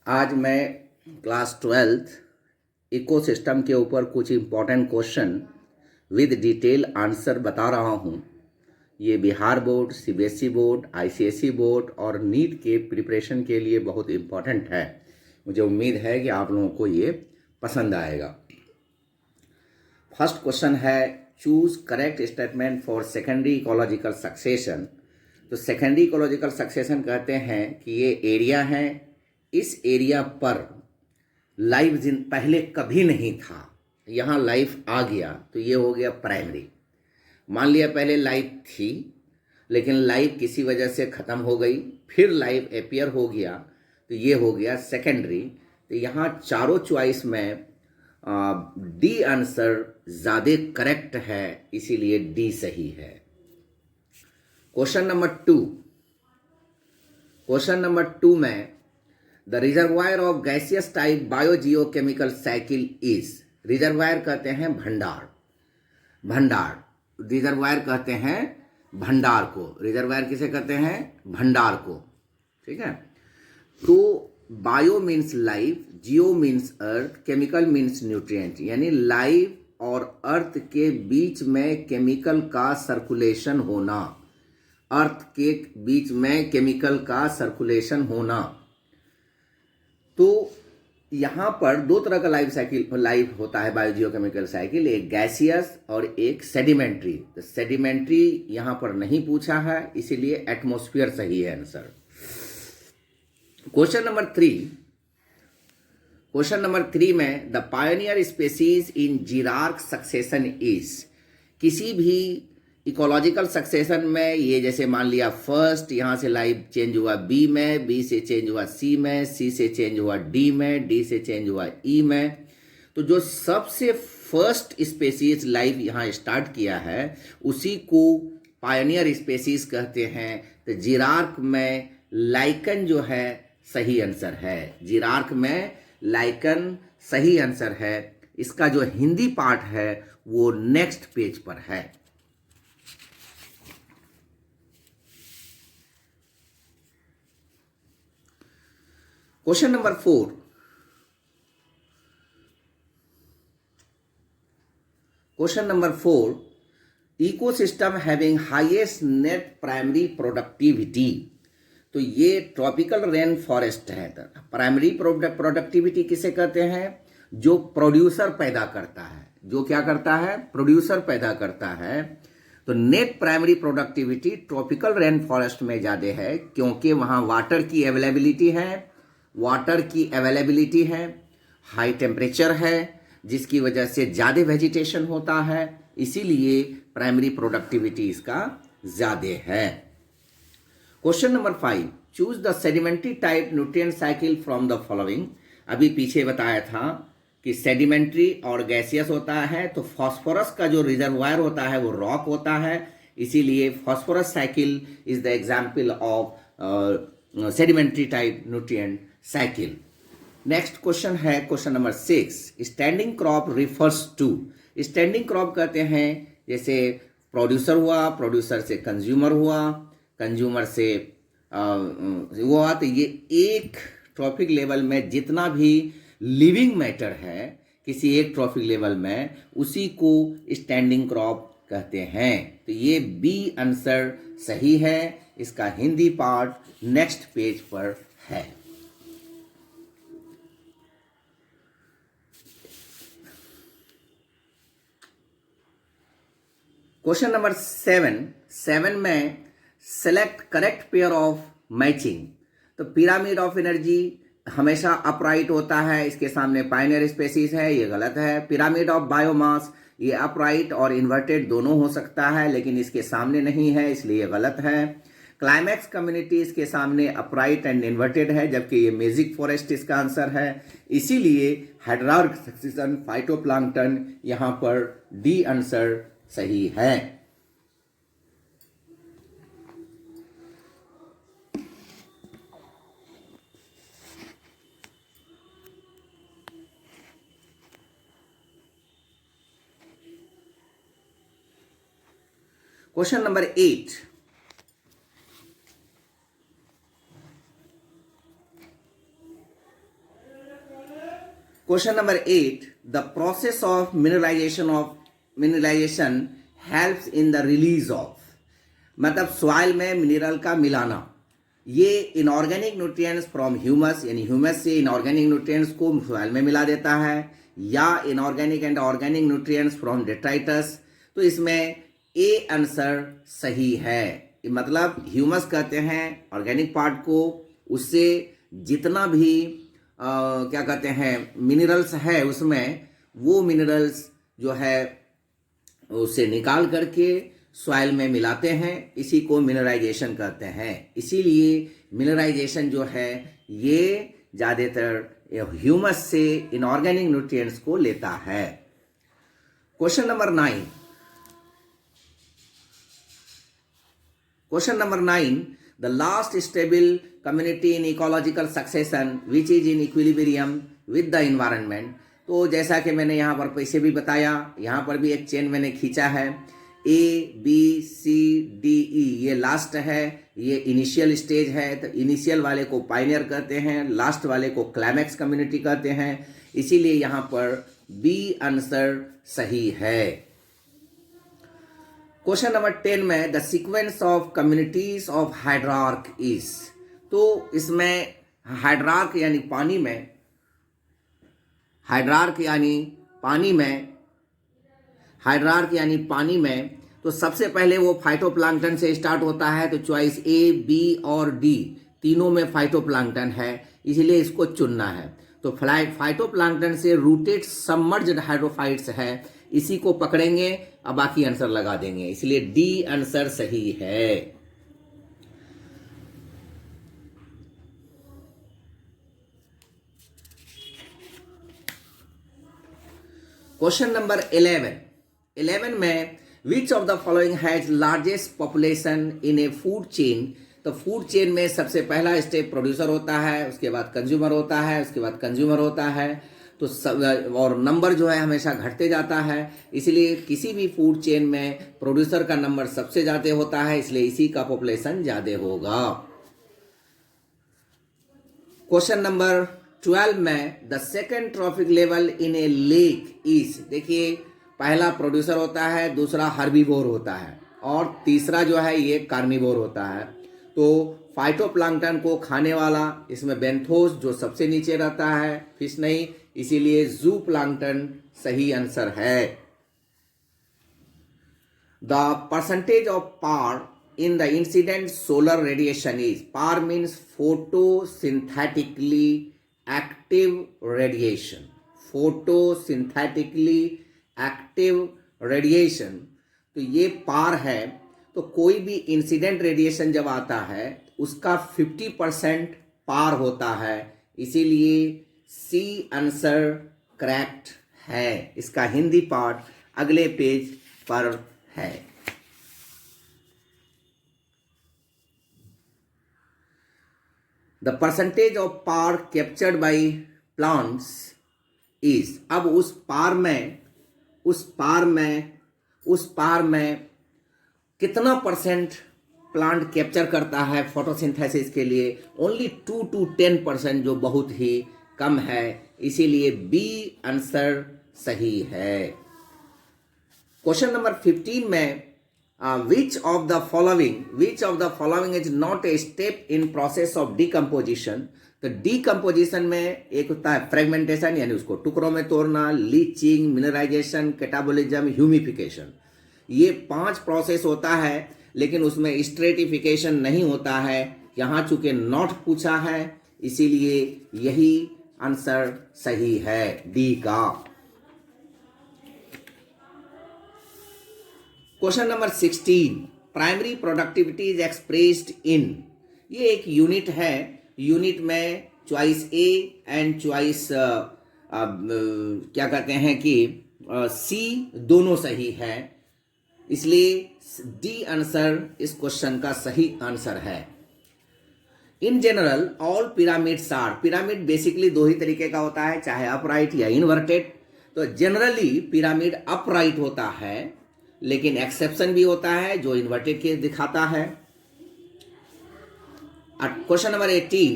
आज मैं class 12th ecosystem के ऊपर कुछ important question with detail answer बता रहा हूँ। ये Bihar board, CBSE board, ICSE board और नीट के प्रिपरेशन के लिए बहुत इम्पोर्टेंट है। मुझे उम्मीद है कि आप लोगों को ये पसंद आएगा। फर्स्ट क्वेश्चन है, choose correct statement for secondary ecological succession. तो सेकेंडरी इकोलॉजिकल सक्सेशन कहते हैं कि ये एरिया है, इस एरिया पर लाइफ पहले कभी नहीं था, यहाँ लाइफ आ गया तो ये हो गया प्राइमरी। मान लिया पहले लाइफ थी लेकिन लाइफ किसी वजह से ख़त्म हो गई, फिर लाइफ अपियर हो गया तो ये हो गया सेकेंडरी। तो यहाँ चारों चॉइस में डी आंसर ज़्यादा करेक्ट है, इसीलिए डी सही है। क्वेश्चन नंबर टू में the reservoir of gaseous type biogeochemical cycle is. Reservoir कहते हैं भंडार रिजर्वायर कहते हैं भंडार को। रिजर्वायर किसे कहते हैं? भंडार को। ठीक है, तो बायो मीन्स लाइफ, जियो means earth, chemical means nutrient, यानी लाइफ और अर्थ के बीच में केमिकल का सर्कुलेशन होना। अर्थ के बीच में केमिकल का सर्कुलेशन होना। तो यहाँ पर दो तरह का लाइफ होता है बायोजियोकेमिकल साइकिल, एक गैसियस और एक सेडिमेंट्री। तो सेडिमेंट्री यहाँ पर नहीं पूछा है, इसीलिए एटमॉस्फेयर सही है आंसर। क्वेश्चन नंबर थ्री में the pioneer species in xerarch succession is. किसी भी इकोलॉजिकल सक्सेशन में ये जैसे मान लिया फर्स्ट, यहाँ से लाइफ चेंज हुआ बी में, बी से चेंज हुआ सी में, सी से चेंज हुआ डी में, डी से चेंज हुआ ई में। तो जो सबसे फर्स्ट स्पेसीज लाइफ यहाँ स्टार्ट किया है उसी को पायोनियर स्पेसीज कहते हैं। तो जीरार्क में लाइकन जो है सही आंसर है। जीरार्क में लाइकन सही आंसर है। इसका जो हिंदी पार्ट है वो नेक्स्ट पेज पर है। Question number four, ecosystem having highest net primary productivity. तो ये ट्रॉपिकल रेन फॉरेस्ट है। प्राइमरी प्रोडक्टिविटी किसे कहते हैं? जो प्रोड्यूसर पैदा करता है। जो क्या करता है? प्रोड्यूसर पैदा करता है। तो net primary productivity tropical rain forest में ज़्यादा है, क्योंकि वहाँ वाटर की अवेलेबिलिटी है, हाई टेम्परेचर है, जिसकी वजह से ज़्यादा वेजिटेशन होता है, इसीलिए प्राइमरी प्रोडक्टिविटी इसका ज़्यादा है। Question number 5, choose the sedimentary type nutrient cycle from the following. अभी पीछे बताया था कि सेडिमेंट्री और गैसियस होता है, तो फॉस्फोरस का जो रिजर्वायर होता है वो रॉक होता है, इसीलिए phosphorus cycle is the example of sedimentary type nutrient cycle. Next question है question number 6, standing crop refers to. Standing crop कहते हैं जैसे प्रोड्यूसर हुआ, प्रोड्यूसर से कंज्यूमर हुआ, कंज्यूमर से हुआ, तो ये एक ट्रॉफिक लेवल में जितना भी लिविंग मैटर है किसी एक ट्रॉफिक लेवल में, उसी को स्टैंडिंग क्रॉप कहते हैं। तो ये बी आंसर सही है। इसका हिंदी पार्ट नेक्स्ट पेज पर है। क्वेश्चन नंबर 7 में select correct pair of matching. तो पिरामिड ऑफ एनर्जी हमेशा अपराइट होता है, इसके सामने पायनियर स्पेसीज है, ये गलत है। पिरामिड ऑफ बायोमास ये अपराइट और इन्वर्टेड दोनों हो सकता है, लेकिन इसके सामने नहीं है, इसलिए गलत है। क्लाइमैक्स कम्युनिटी इसके सामने अपराइट एंड इन्वर्टेड है, जबकि ये मेजिक फॉरेस्ट इसका आंसर है, इसीलिए हाइड्रार्क सक्सेशन फाइटोप्लैंक्टन यहाँ पर डी आंसर सही है। Question number 8, question number 8, the process of mineralization helps in the release of, मतलब सॉइल में मिनरल का मिलाना, ये इनऑर्गेनिक न्यूट्रिएंट्स फ्रॉम ह्यूमस, यानी ह्यूमस से इनऑर्गेनिक न्यूट्रिएंट्स को सॉइल में मिला देता है, या inorganic and organic nutrients from detritus. तो इसमें ए आंसर सही है। मतलब ह्यूमस कहते हैं ऑर्गेनिक पार्ट को, उससे जितना भी क्या कहते हैं मिनरल्स है उसमें, वो मिनरल्स जो है उसे निकाल करके सॉइल में मिलाते हैं, इसी को मिनरलाइजेशन कहते हैं। इसीलिए मिनरलाइजेशन जो है ये ज़्यादातर ह्यूमस से इनऑर्गेनिक न्यूट्रिएंट्स को लेता है। Question number 9, Question number 9, the last stable community in ecological succession which is in equilibrium with the environment। तो जैसा कि मैंने यहाँ पर पीछे भी बताया, यहाँ पर भी एक चेन मैंने खींचा है, ABCDE, ये लास्ट है, ये इनिशियल स्टेज है। तो इनिशियल वाले को पाइनियर कहते हैं, लास्ट वाले को क्लाइमैक्स कम्युनिटी कहते हैं, इसीलिए यहाँ पर बी आंसर सही है। क्वेश्चन नंबर 10 में the sequence of communities of hydrarch is, तो इसमें हाइड्रार्क यानी पानी में, हाइड्रार्क यानी पानी में, तो सबसे पहले वो फाइटोप्लैंक्टन से स्टार्ट होता है। तो चॉइस ए, बी और डी तीनों में फाइटोप्लैंक्टन है, इसलिए इसको चुनना है। तो फाइटोप्लैंक्टन से रूटेड सबमर्ज्ड हाइड्रोफाइट्स है, इसी को पकड़ेंगे और बाकी आंसर लगा देंगे, इसलिए डी आंसर सही है। क्वेश्चन नंबर 11 में which of the following has largest population in A food chain. तो फूड चेन में सबसे पहला स्टेप प्रोड्यूसर होता है, उसके बाद कंज्यूमर होता है, उसके बाद कंज्यूमर होता है। तो सब और नंबर जो है हमेशा घटते जाता है, इसलिए किसी भी फूड चेन में प्रोड्यूसर का नंबर सबसे ज़्यादा होता है, इसलिए इसी का पॉपुलेशन ज़्यादा होगा। क्वेश्चन नंबर 12 में the second trophic level in A lake is, देखिए पहला प्रोड्यूसर होता है, दूसरा हर्बीवोर होता है, और तीसरा जो है ये कार्निवोर होता है। तो फाइटोप्लैंक्टन को खाने वाला इसमें बेंथोस जो सबसे नीचे रहता है, फिश नहीं, इसीलिए जू प्लैंक्टन सही आंसर है। The percentage of PAR in the incident solar radiation is, PAR means photosynthetically active radiation, photosynthetically active radiation. तो ये पार है, तो कोई भी इंसिडेंट रेडिएशन जब आता है उसका 50% पार होता है, इसीलिए सी आंसर करेक्ट है। इसका हिंदी पार्ट अगले पेज पर है। The percentage of PAR captured by plants is, अब उस पार में कितना परसेंट प्लांट कैप्चर करता है फोटोसिंथेसिस के लिए, ओनली 2 to 10%, जो बहुत ही कम है, इसीलिए बी आंसर सही है। क्वेश्चन नंबर 15 में which of the following is not a step in process of decomposition. तो डिकम्पोजिशन में एक होता है फ्रेगमेंटेशन, यानी उसको टुकड़ों में तोड़ना, लीचिंग, मिनरलाइजेशन, कैटाबोलिज्म, ह्यूमिफिकेशन, ये 5 प्रोसेस होता है, लेकिन उसमें स्ट्रेटिफिकेशन नहीं होता है। यहाँ चूंकि नॉट पूछा है, इसीलिए यही आंसर सही है, डी का। Question number 16, primary productivity is expressed in, ये एक यूनिट है, यूनिट में चॉइस ए एंड चॉइस क्या कहते हैं कि सी दोनों सही है, इसलिए डी आंसर इस क्वेश्चन का सही आंसर है। In general all pyramids are, pyramid basically 2 ही तरीके का होता है, चाहे अपराइट या इनवर्टेड। तो जनरली पिरामिड अपराइट होता है, लेकिन एक्सेप्शन भी होता है जो इन्वर्टेड केस दिखाता है। Question number 18,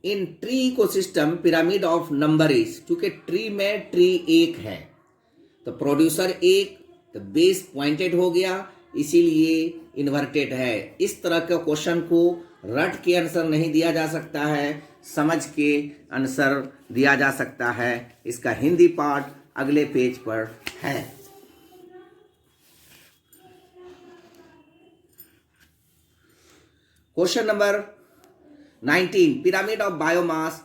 in tree ecosystem pyramid of number is, क्योंकि ट्री में ट्री एक है तो प्रोड्यूसर एक, तो बेस पॉइंटेड हो गया, इसीलिए इन्वर्टेड है। इस तरह के क्वेश्चन को रट के आंसर नहीं दिया जा सकता है, समझ के आंसर दिया जा सकता है। इसका हिंदी पार्ट अगले पेज पर है। Question number 19, pyramid of biomass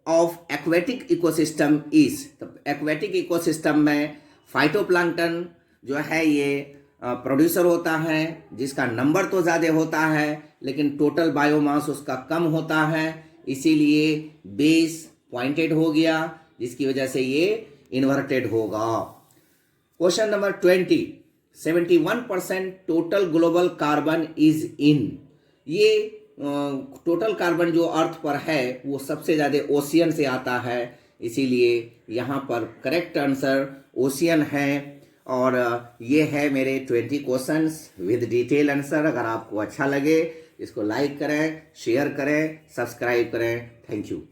of aquatic ecosystem is. तो एक्वेटिक इकोसिस्टम में फाइटोप्लैंक्टन जो है ये प्रोड्यूसर होता है, जिसका नंबर तो ज़्यादा होता है लेकिन टोटल बायोमास उसका कम होता है, इसीलिए बेस पॉइंटेड हो गया, जिसकी वजह से ये इन्वर्टेड होगा। Question number 20, 71% total global carbon is in. ये टोटल कार्बन जो अर्थ पर है वो सबसे ज़्यादा ओशियन से आता है, इसीलिए यहाँ पर करेक्ट आंसर ओशियन है। और ये है मेरे 20 क्वेश्चंस विद डिटेल आंसर। अगर आपको अच्छा लगे इसको लाइक करें, शेयर करें, सब्सक्राइब करें। Thank you.